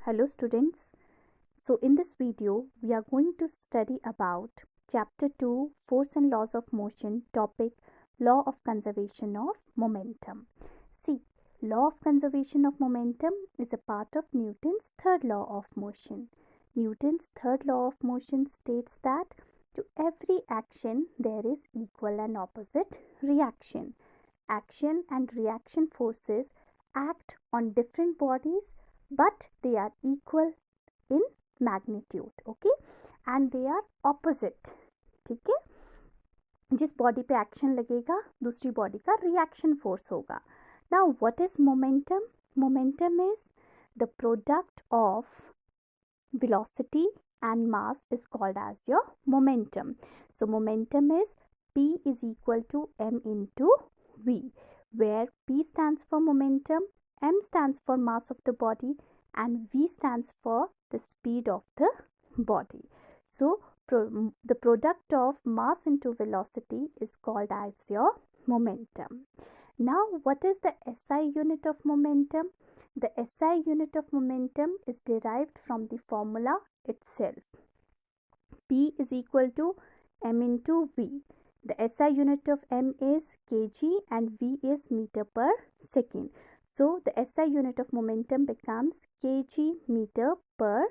Hello students. So in this video we are going to study about chapter 2 Force and Laws of Motion, topic Law of Conservation of Momentum. See, law of conservation of momentum is a part of Newton's third law of motion. Newton's third law of motion states that to every action there is equal and opposite reaction. Action and reaction forces act on different bodies but they are equal in magnitude, okay, and they are opposite. ठीक है, जिस body पे action लगेगा दूसरी body का reaction force होगा. Now what is momentum? Momentum is the product of velocity and mass is called as your momentum. So momentum is P is equal to m into v, where P stands for momentum, m stands for mass of the body, and v stands for the speed of the body. So the product of mass into velocity is called as your momentum. Now what is the SI unit of momentum? The SI unit of momentum is derived from the formula itself. P is equal to m into v. The SI unit of m is kg and v is meter per second. So the SI unit of momentum becomes kg meter per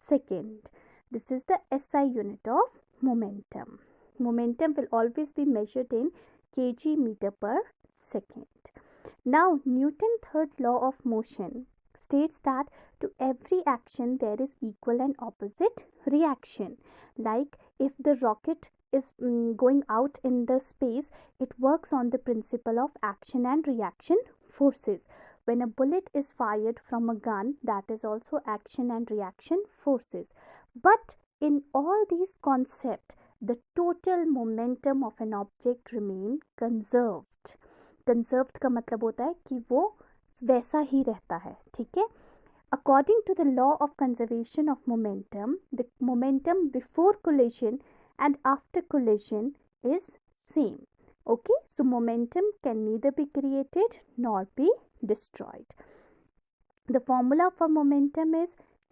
second. This is the SI unit of momentum. Momentum will always be measured in kg meter per second. Now Newton's third law of motion states that to every action there is equal and opposite reaction. Like if the rocket is going out in the space, it works on the principle of action and reaction forces. When a bullet is fired from a gun, that is also action and reaction forces. But in all these concepts, the total momentum of an object remain conserved. Conserved का मतलब होता है कि वो वैसा ही रहता है, ठीक है. According to the law of conservation of momentum, the momentum before collision and after collision is same. Okay, so momentum can neither be created nor be destroyed. The formula for momentum is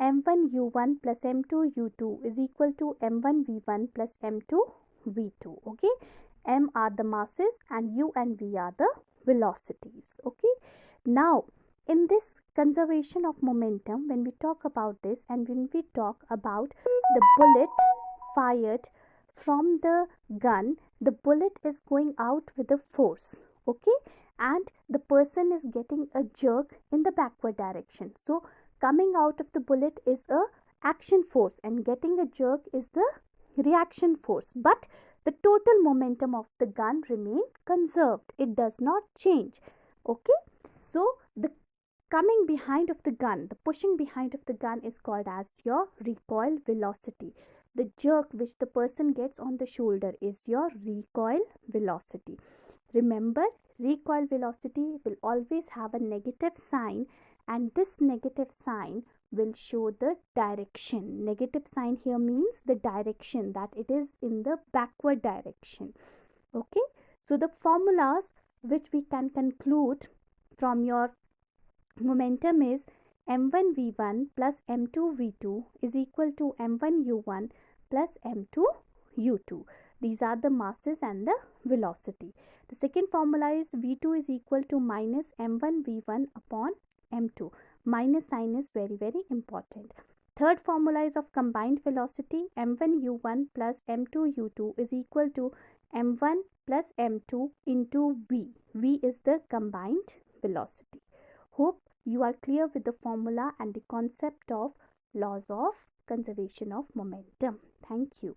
m1 u1 plus m2 u2 is equal to m1 v1 plus m2 v2. Okay, m are the masses and u and v are the velocities. Okay, now in this conservation of momentum, when we talk about this and when we talk about the bullet fired from the gun, the bullet is going out with a force, okay, and the person is getting a jerk in the backward direction. So coming out of the bullet is a action force and getting a jerk is the reaction force, but the total momentum of the gun remain conserved. It does not change. Okay, so the coming behind of the gun, the pushing behind of the gun is called as your recoil velocity. The jerk which the person gets on the shoulder is your recoil velocity. Remember, recoil velocity will always have a negative sign, and this negative sign will show the direction. Negative sign here means the direction, that it is in the backward direction. Okay, so the formulas which we can conclude from your momentum is m1 v1 plus m2 v2 is equal to m1 u1 plus m2 u2. These are the masses and the velocity. The second formula is v2 is equal to minus m1 v1 upon m2. Minus sign is very important. Third formula is of combined velocity. m1 u1 plus m2 u2 is equal to m1 plus m2 into v. V is the combined velocity. Hope you are clear with the formula and the concept of laws of conservation of momentum. Thank you.